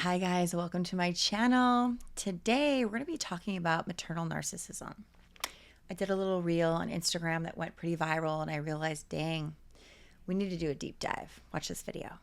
Hi guys, welcome to my channel. Today we're going to be talking about maternal narcissism. I did a little reel on Instagram that went pretty viral and I realized, dang, we need to do a deep dive. Watch this video.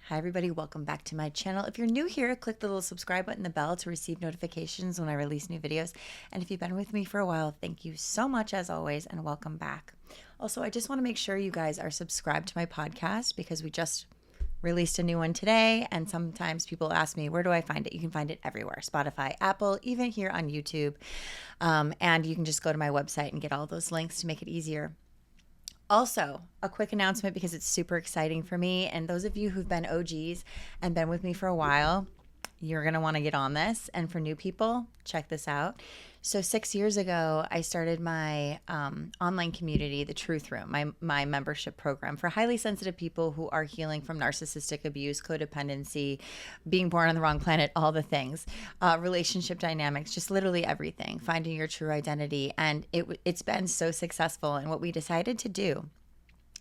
Hi everybody, welcome back to my channel. If you're new here, click the little subscribe button, the bell to receive notifications when I release new videos. And if you've been with me for a while, thank you so much as always, and welcome back. Also, I just want to make sure you guys are subscribed to my podcast because we just released a new one today. And sometimes people ask me, where do I find it? You can find it everywhere, Spotify, Apple, even here on YouTube. And you can just go to my website and get all those links to make it easier. Also, a quick announcement because it's super exciting for me. And those of you who've been OGs and been with me for a while, you're going to want to get on this. And for new people, check this out. So 6 years ago, I started my online community, The Truth Room, my membership program for highly sensitive people who are healing from narcissistic abuse, codependency, being born on the wrong planet, all the things, relationship dynamics, just literally everything, finding your true identity. And it's been so successful. And what we decided to do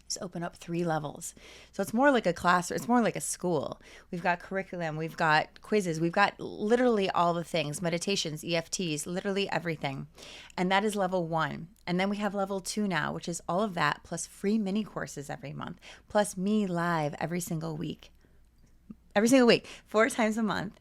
is open up 3 levels. So it's more like a class, or it's more like a school. We've got curriculum, we've got quizzes, we've got literally all the things, meditations, EFTs, literally everything. And that is level 1. And then we have level 2 now, which is all of that plus free mini courses every month, plus me live every single week, 4 times a month.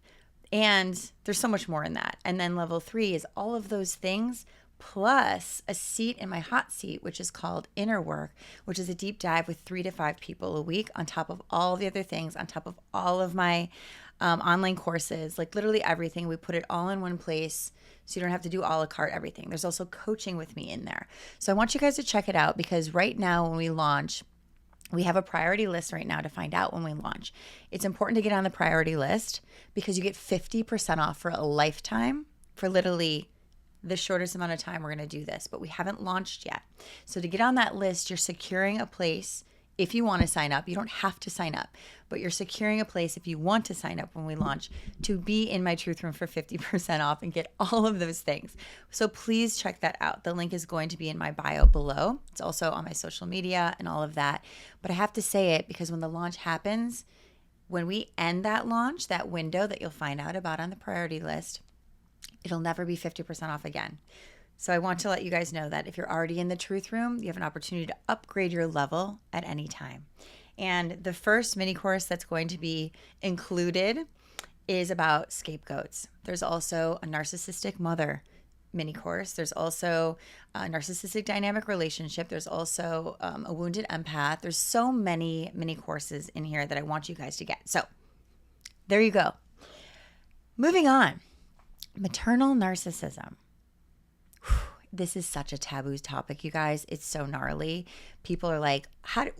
And there's so much more in that. And then level 3 is all of those things plus a seat in my hot seat, which is called Inner Work, which is a deep dive with 3 to 5 people a week on top of all the other things, on top of all of my online courses, like literally everything. We put it all in one place so you don't have to do a la carte everything. There's also coaching with me in there. So I want you guys to check it out because right now when we launch, we have a priority list right now to find out when we launch. It's important to get on the priority list because you get 50% off for a lifetime for literally the shortest amount of time we're going to do this, but we haven't launched yet. So to get on that list, you're securing a place if you want to sign up. You don't have to sign up, but you're securing a place if you want to sign up when we launch to be in my Truth Room for 50% off and get all of those things. So please check that out. The link is going to be in my bio below. It's also on my social media and all of that. But I have to say it because when the launch happens, when we end that launch, that window that you'll find out about on the priority list, it'll never be 50% off again. So I want to let you guys know that if you're already in the Truth Room, you have an opportunity to upgrade your level at any time. And the first mini course that's going to be included is about scapegoats. There's also a narcissistic mother mini course. There's also a narcissistic dynamic relationship. There's also a wounded empath. There's so many mini courses in here that I want you guys to get. So there you go. Moving on. Maternal narcissism. This is such a taboo topic, you guys. It's so gnarly. People are like,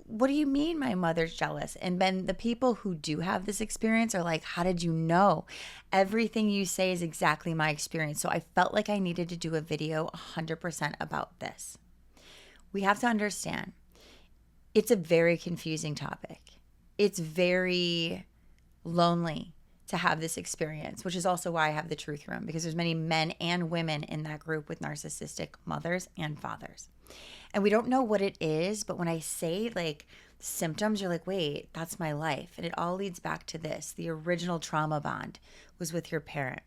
what do you mean my mother's jealous? And then the people who do have this experience are like, how did you know? Everything you say is exactly my experience. So I felt like I needed to do a video 100% about this. We have to understand, it's a very confusing topic. It's very lonely to have this experience, which is also why I have the Truth Room, because there's many men and women in that group with narcissistic mothers and fathers. And we don't know what it is, but when I say like symptoms, you're like, wait, that's my life. And it all leads back to this. The original trauma bond was with your parent.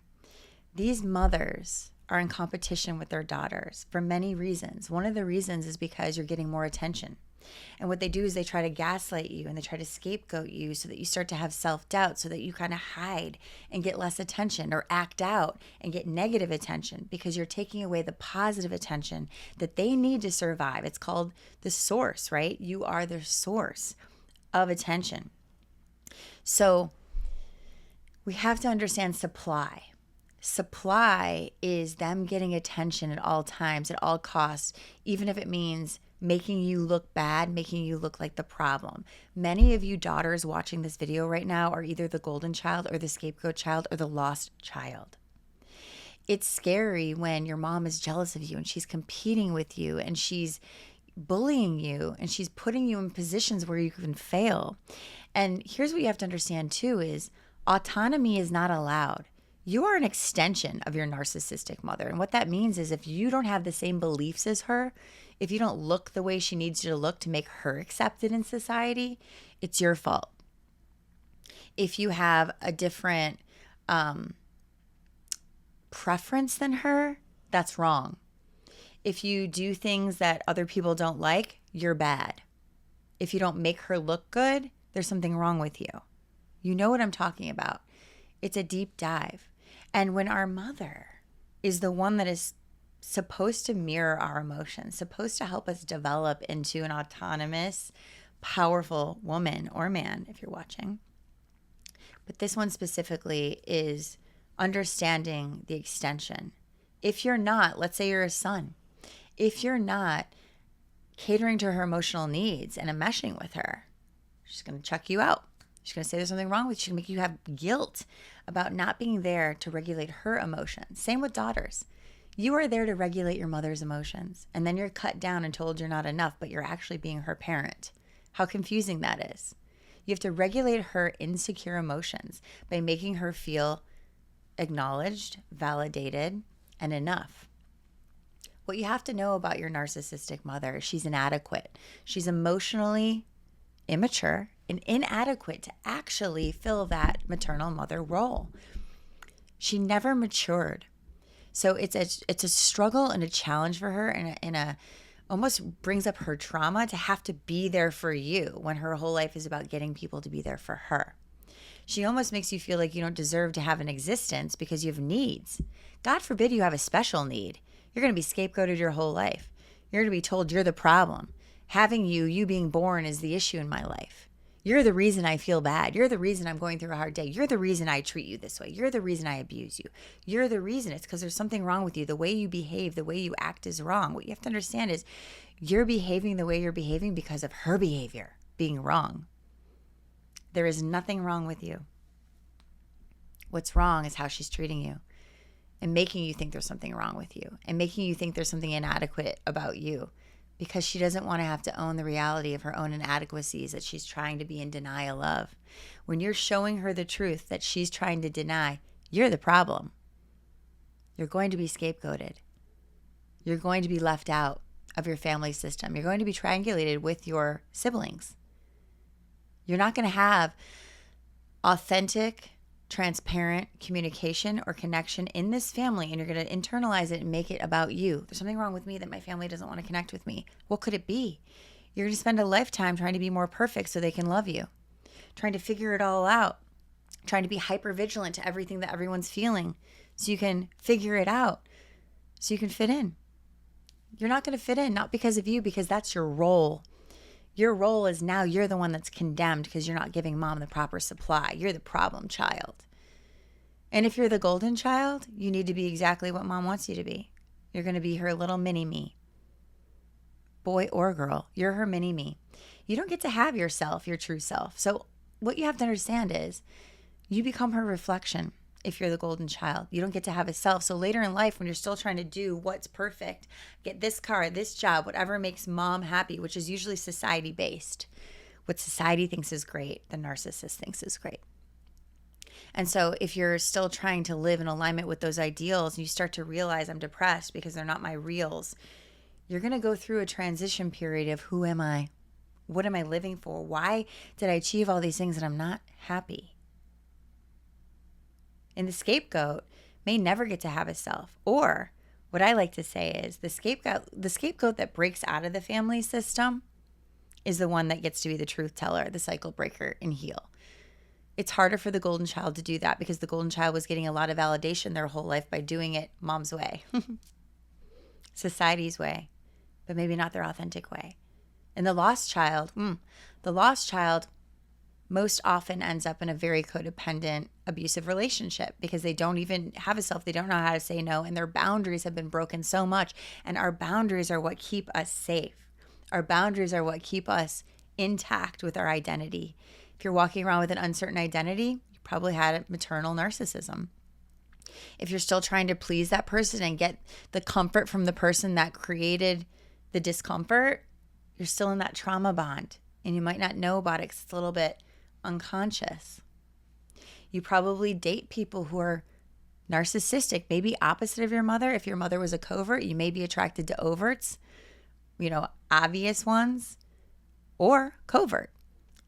These mothers are in competition with their daughters for many reasons. One of the reasons is because you're getting more attention. And what they do is they try to gaslight you and they try to scapegoat you so that you start to have self-doubt, so that you kind of hide and get less attention or act out and get negative attention because you're taking away the positive attention that they need to survive. It's called the source, right? You are the source of attention. So we have to understand supply. Supply is them getting attention at all times, at all costs, even if it means making you look bad, making you look like the problem. Many of you daughters watching this video right now are either the golden child or the scapegoat child or the lost child. It's scary when your mom is jealous of you and she's competing with you and she's bullying you and she's putting you in positions where you can fail. And here's what you have to understand too is autonomy is not allowed. You are an extension of your narcissistic mother. And what that means is if you don't have the same beliefs as her, if you don't look the way she needs you to look to make her accepted in society, it's your fault. If you have a different preference than her, that's wrong. If you do things that other people don't like, you're bad. If you don't make her look good, there's something wrong with you. You know what I'm talking about. It's a deep dive. And when our mother is the one that is supposed to mirror our emotions, supposed to help us develop into an autonomous, powerful woman or man, if you're watching. But this one specifically is understanding the extension. If you're not, let's say you're a son, if you're not catering to her emotional needs and enmeshing with her, she's going to chuck you out. She's going to say there's something wrong with you. She's going to make you have guilt about not being there to regulate her emotions. Same with daughters. You are there to regulate your mother's emotions, and then you're cut down and told you're not enough, but you're actually being her parent. How confusing that is. You have to regulate her insecure emotions by making her feel acknowledged, validated, and enough. What you have to know about your narcissistic mother is she's inadequate. She's emotionally immature and inadequate to actually fill that maternal mother role. She never matured. So it's a struggle and a challenge for her, and a almost brings up her trauma to have to be there for you when her whole life is about getting people to be there for her. She almost makes you feel like you don't deserve to have an existence because you have needs. God forbid you have a special need. You're going to be scapegoated your whole life. You're going to be told you're the problem. Having you being born is the issue in my life. You're the reason I feel bad. You're the reason I'm going through a hard day. You're the reason I treat you this way. You're the reason I abuse you. You're the reason. It's because there's something wrong with you. The way you behave, the way you act is wrong. What you have to understand is you're behaving the way you're behaving because of her behavior being wrong. There is nothing wrong with you. What's wrong is how she's treating you and making you think there's something wrong with you and making you think there's something inadequate about you, because she doesn't want to have to own the reality of her own inadequacies that she's trying to be in denial of. When you're showing her the truth that she's trying to deny, you're the problem. You're going to be scapegoated. You're going to be left out of your family system. You're going to be triangulated with your siblings. You're not going to have authentic, transparent communication or connection in this family, and you're going to internalize it and make it about you. There's something wrong with me that my family doesn't want to connect with me. What could it be? You're going to spend a lifetime trying to be more perfect so they can love you, trying to figure it all out, trying to be hyper vigilant to everything that everyone's feeling so you can figure it out, so you can fit in. You're not going to fit in, not because of you, because that's your role. Your role is now you're the one that's condemned because you're not giving mom the proper supply. You're the problem child. And if you're the golden child, you need to be exactly what mom wants you to be. You're going to be her little mini me. Boy or girl, you're her mini me. You don't get to have yourself, your true self. So what you have to understand is you become her reflection. If you're the golden child, you don't get to have a self. So later in life, when you're still trying to do what's perfect, get this car, this job, whatever makes mom happy, which is usually society based. What society thinks is great, the narcissist thinks is great. And so if you're still trying to live in alignment with those ideals and you start to realize I'm depressed because they're not my reals, you're going to go through a transition period of who am I? What am I living for? Why did I achieve all these things and I'm not happy? And the scapegoat may never get to have a self. Or what I like to say is the scapegoat that breaks out of the family system is the one that gets to be the truth teller, the cycle breaker, and heal. It's harder for the golden child to do that because the golden child was getting a lot of validation their whole life by doing it mom's way, society's way, but maybe not their authentic way. And the lost child most often ends up in a very codependent, abusive relationship because they don't even have a self. They don't know how to say no, and their boundaries have been broken so much. And our boundaries are what keep us safe. Our boundaries are what keep us intact with our identity. If you're walking around with an uncertain identity, you probably had maternal narcissism. If you're still trying to please that person and get the comfort from the person that created the discomfort, you're still in that trauma bond and you might not know about it because it's a little bit unconscious. You probably date people who are narcissistic, maybe opposite of your mother. If your mother was a covert, you may be attracted to overts, obvious ones, or covert.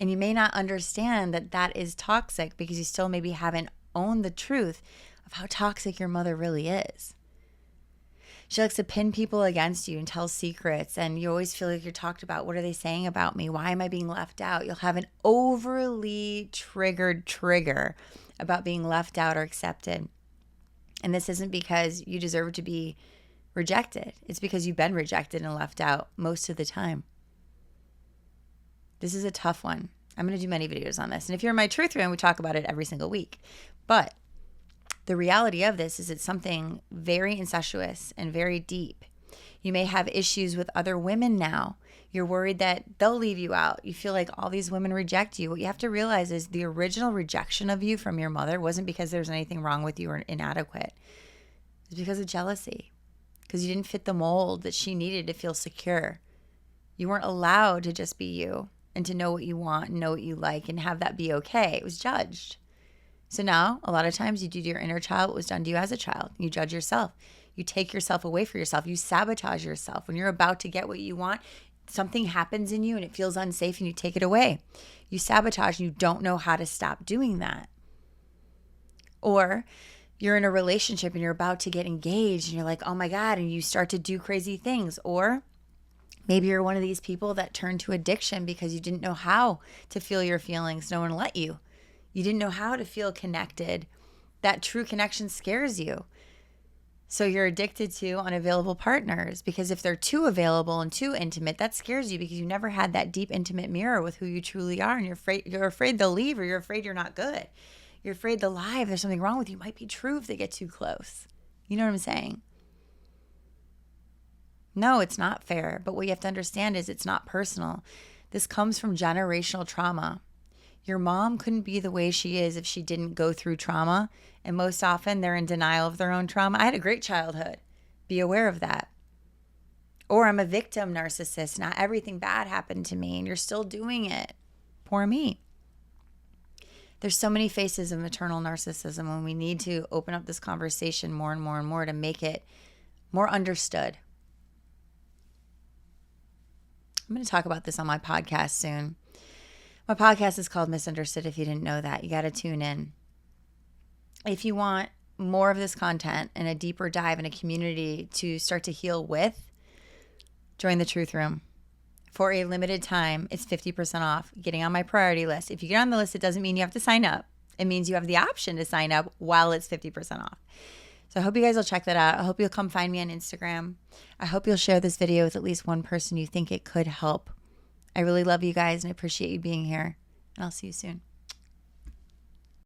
And you may not understand that that is toxic because you still maybe haven't owned the truth of how toxic your mother really is. She likes to pin people against you and tell secrets, and you always feel like you're talked about. What are they saying about me? Why am I being left out? You'll have an overly triggered trigger about being left out or accepted. And this isn't because you deserve to be rejected. It's because you've been rejected and left out most of the time. This is a tough one. I'm going to do many videos on this. And if you're in my truth room, we talk about it every single week. But the reality of this is it's something very incestuous and very deep. You may have issues with other women now. You're worried that they'll leave you out. You feel like all these women reject you. What you have to realize is the original rejection of you from your mother wasn't because there's anything wrong with you or inadequate. It was because of jealousy, because you didn't fit the mold that she needed to feel secure. You weren't allowed to just be you and to know what you want and know what you like and have that be okay. It was judged. So now, a lot of times you do to your inner child what was done to you as a child. You judge yourself. You take yourself away from yourself. You sabotage yourself. When you're about to get what you want, something happens in you and it feels unsafe and you take it away. You sabotage and you don't know how to stop doing that. Or you're in a relationship and you're about to get engaged and you're like, oh my God, and you start to do crazy things. Or maybe you're one of these people that turned to addiction because you didn't know how to feel your feelings. No one let you. You didn't know how to feel connected. That true connection scares you. So you're addicted to unavailable partners because if they're too available and too intimate, that scares you because you never had that deep, intimate mirror with who you truly are. And you're afraid they'll leave, or you're afraid you're not good. You're afraid they'll lie if there's something wrong with you. It might be true if they get too close. You know what I'm saying? No, it's not fair. But what you have to understand is it's not personal. This comes from generational trauma. Your mom couldn't be the way she is if she didn't go through trauma. And most often they're in denial of their own trauma. I had a great childhood. Be aware of that. Or I'm a victim narcissist. Not everything bad happened to me and you're still doing it. Poor me. There's so many faces of maternal narcissism and we need to open up this conversation more and more and more to make it more understood. I'm going to talk about this on my podcast soon. My podcast is called Misunderstood, if you didn't know that. You got to tune in. If you want more of this content and a deeper dive in a community to start to heal with, join the Truth Room. For a limited time, it's 50% off getting on my priority list. If you get on the list, it doesn't mean you have to sign up. It means you have the option to sign up while it's 50% off. So I hope you guys will check that out. I hope you'll come find me on Instagram. I hope you'll share this video with at least one person you think it could help. I really love you guys and I appreciate you being here. And I'll see you soon.